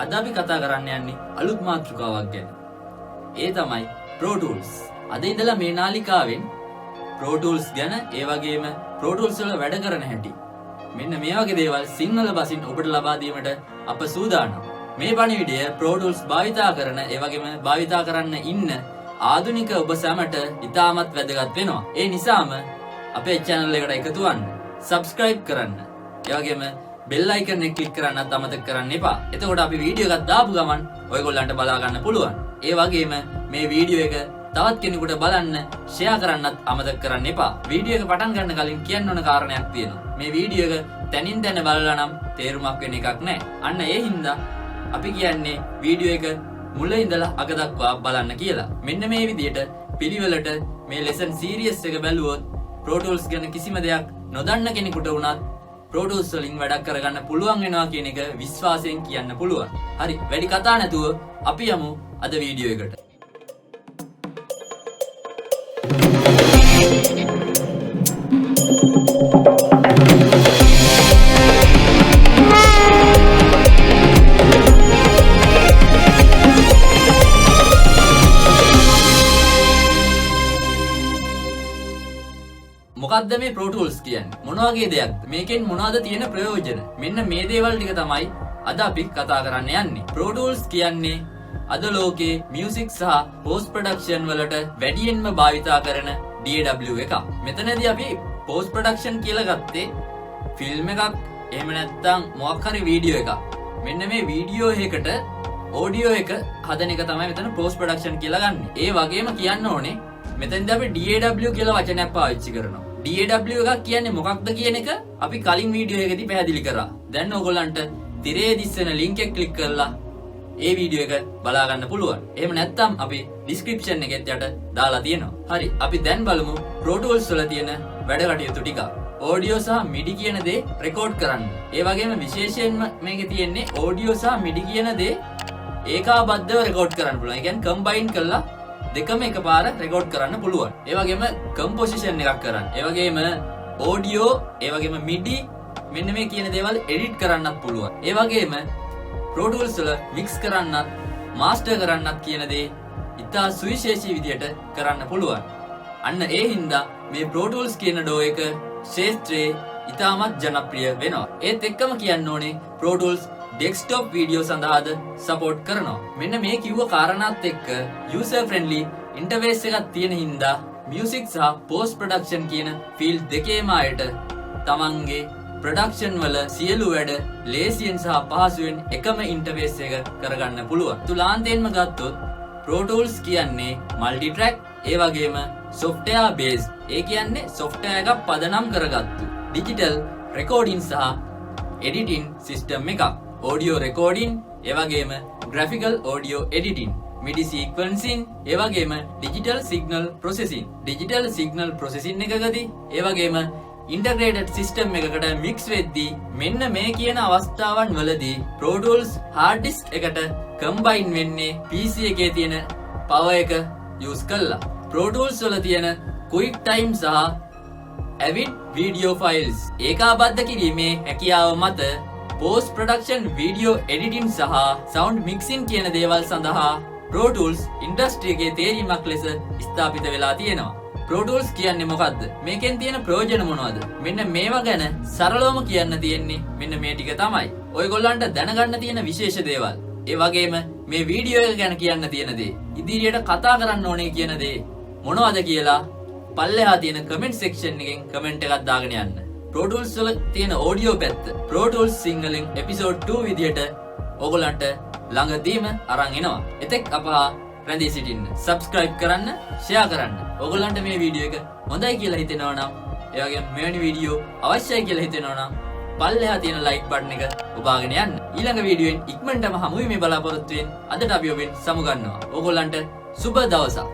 අද අපි කතා කරන්න යන්නේ අලුත් මාතෘකාවක් ගැන. ඒ තමයි Pro Tools. අද ඉඳලා මේ නාලිකාවෙන් Pro Tools ගැන ඒ වගේම Pro Tools වල වැඩ කරන හැටි මෙන්න මේ වගේ දේවල් සිංහල බසින් ඔබට ලබා දීමට අප සූදානම්. මේ පණිවිඩය Pro Tools භාවිතා කරන ඒ වගේම භාවිතා කරන්න ඉන්න ආධුනික ඔබ සැමට ඉතාමත් වැදගත් වෙනවා. ඒ නිසාම අපේ channel එකට එකතු වන්න, subscribe කරන්න. ඒ වගේම bell icon එක click කරන්නත් අමතක කරන්න එපා. එතකොට අපි වීඩියෝ එකක් දාපු ගමන් ඔයගොල්ලන්ට බලා ගන්න පුළුවන්. ඒ වගේම මේ වීඩියෝ එක තවත් කෙනෙකුට බලන්න share කරන්නත් අමතක කරන්න එපා. වීඩියෝ එක පටන් ගන්න කලින් කියන්න ඕන කාරණයක් තියෙනවා. මේ වීඩියෝ එක තනින් තන බලලා නම් තේරුමක් වෙන එකක් නැහැ. අන්න ඒ හින්දා අපි කියන්නේ වීඩියෝ එක මුල ඉඳලා අග දක්වා බලන්න කියලා. මෙන්න මේ විදිහට පිළිවෙලට මේ lesson series එක බැලුවොත් Pro Tools ගැන කිසිම දෙයක් නොදන්න කෙනෙකුට වුණත් Pro Tools වලින් වැඩක් කරගන්න පුළුවන් වෙනවා කියන එක විශ්වාසයෙන් කියන්න පුළුවන්. හරි, වැඩි කතා නැතුව අපි යමු අද වීඩියෝ එකට. මොකක්ද මේ Pro Tools කියන්නේ? මොන වගේ දෙයක්ද? මේකෙන් මොනවද තියෙන ප්‍රයෝජන? මෙන්න මේ දේවල් ටික තමයි අද අපි කතා කරන්න යන්නේ. Pro Tools කියන්නේ අද ලෝකේ music සහ post production වලට වැඩියෙන්ම භාවිතා කරන DAW එකක්. මෙතනදී අපි post production කියලා ගත්තේ ෆිල්ම් එකක් එහෙම නැත්නම් මොකක් හරි වීඩියෝ එකක්. මෙන්න මේ වීඩියෝ එකකට ඔඩියෝ එක හදන එක තමයි මෙතන post production කියලා ගන්නෙ. ඒ වගේම කියන්න ඕනේ මෙතනදී අපි DAW කියලා වචනයක් පාවිච්චි කරනවා. DAW එකක් කියන්නේ මොකක්ද කියන එක අපි කලින් වීඩියෝ එකේදී පැහැදිලි කරා. දැන් ඕගොල්ලන්ට තිරේ දිස්සෙන link එක ක්ලික් කරලා ඒ වීඩියෝ එක බලා ගන්න පුළුවන්. එහෙම නැත්නම් අපි description එකෙත් යට දාලා තියෙනවා. හරි, අපි දැන් බලමු Pro Tools වල තියෙන වැඩ කටයුතු ටික. audio සහ MIDI කියන දේ රෙකෝඩ් කරන්න. ඒ වගේම විශේෂයෙන්ම මේකේ තියෙන්නේ audio සහ MIDI කියන දේ ඒකාබද්ධව රෙකෝඩ් කරන්න පුළුවන්. ඒ කියන්නේ combine කරලා දෙකම එකපාර රෙකෝඩ් කරන්න පුළුවන්. ඒ වගේම කම්පොසිෂන් එකක් කරන්න. ඒ වගේම ඔඩියෝ, ඒ වගේම MIDI මෙන්න මේ කියන දේවල් එඩිට් කරන්නත් පුළුවන්. ඒ වගේම Pro Tools වල මික්ස් කරන්නත්, මාස්ටර් කරන්නත් කියන දේ ඉතා සුවිශේෂී විදියට කරන්න පුළුවන්. අන්න ඒ හින්දා මේ Pro Tools කියන ඩෝ එක ශේත්‍රයේ ඉතාමත් ජනප්‍රිය වෙනවා. ඒත් එක්කම කියන්න ඕනේ Pro Tools desktop video සඳහාද support කරනවා. මෙන්න මේ කිව්ව කාරණාත් එක්ක user friendly interface එකක් තියෙන හින්දා music සහ post production කියන field දෙකේම අයට තමන්ගේ production වල සියලු වැඩ ලේසියෙන් සහ පහසුවෙන් එකම interface එක කරගන්න පුළුවන්. තුලාන්තයෙන්ම ගත්තොත් Pro Tools කියන්නේ multi track, ඒ වගේම software based. ඒ කියන්නේ software එකක් පදනම් කරගත්තු digital recording සහ editing system එකක්. audio recording, ඒ වගේම graphical audio editing, MIDI sequencing, ඒ වගේම digital signal processing. digital signal processing එකකදී ඒ වගේම integrated system එකකට mix වෙද්දී මෙන්න මේ කියන අවස්ථාවන් වලදී Pro Tools hard disk එකට combine වෙන්නේ PC එකේ තියෙන power එක use කරලා. Pro Tools වල තියෙන quick time සහ avid video files ඒකාබද්ධ කිරීමේ හැකියාව මත post production video editing සහ sound mixing කියන දේවල් සඳහා Pro Tools industry එකේ තේරීමක් ලෙස ස්ථාපිත වෙලා තියෙනවා. Pro Tools කියන්නේ මොකද්ද? මේකෙන් තියෙන ප්‍රයෝජන මොනවද? මෙන්න මේවා ගැන සරලවම කියන්න තියෙන්නේ මෙන්න මේ ටික තමයි. ඔයගොල්ලන්ට දැනගන්න තියෙන විශේෂ දේවල්. ඒ වගේම මේ වීඩියෝ එක ගැන කියන්න තියෙන දේ, ඉදිරියට කතා කරන්න ඕනේ කියන දේ මොනවද කියලා පල්ලෙහා තියෙන comment section එකෙන් comment එකක් දාගෙන යන්න. Pro Tools වල තියෙන audio පැත්ත Pro Tools සිංහලෙන් episode 2 විදියට ඕගොල්ලන්ට ළඟදීම අරන් එනවා. එතෙක් අපහ රැඳී සිටින්න. subscribe කරන්න, share කරන්න. ඕගොල්ලන්ට මේ වීඩියෝ එක හොඳයි කියලා හිතෙනවා නම්, ඒ වගේම මෙවැනි වීඩියෝ අවශ්‍යයි කියලා හිතෙනවා නම් පල්ලෙහා තියෙන like button එක ඔබාගෙන යන්න. ඊළඟ වීඩියෝෙන් ඉක්මනටම හමු වෙමි බලාපොරොත්තු වෙමින් අදට අපි ඔබෙන් සමුගන්නවා. ඕගොල්ලන්ට සුබ දවසක්.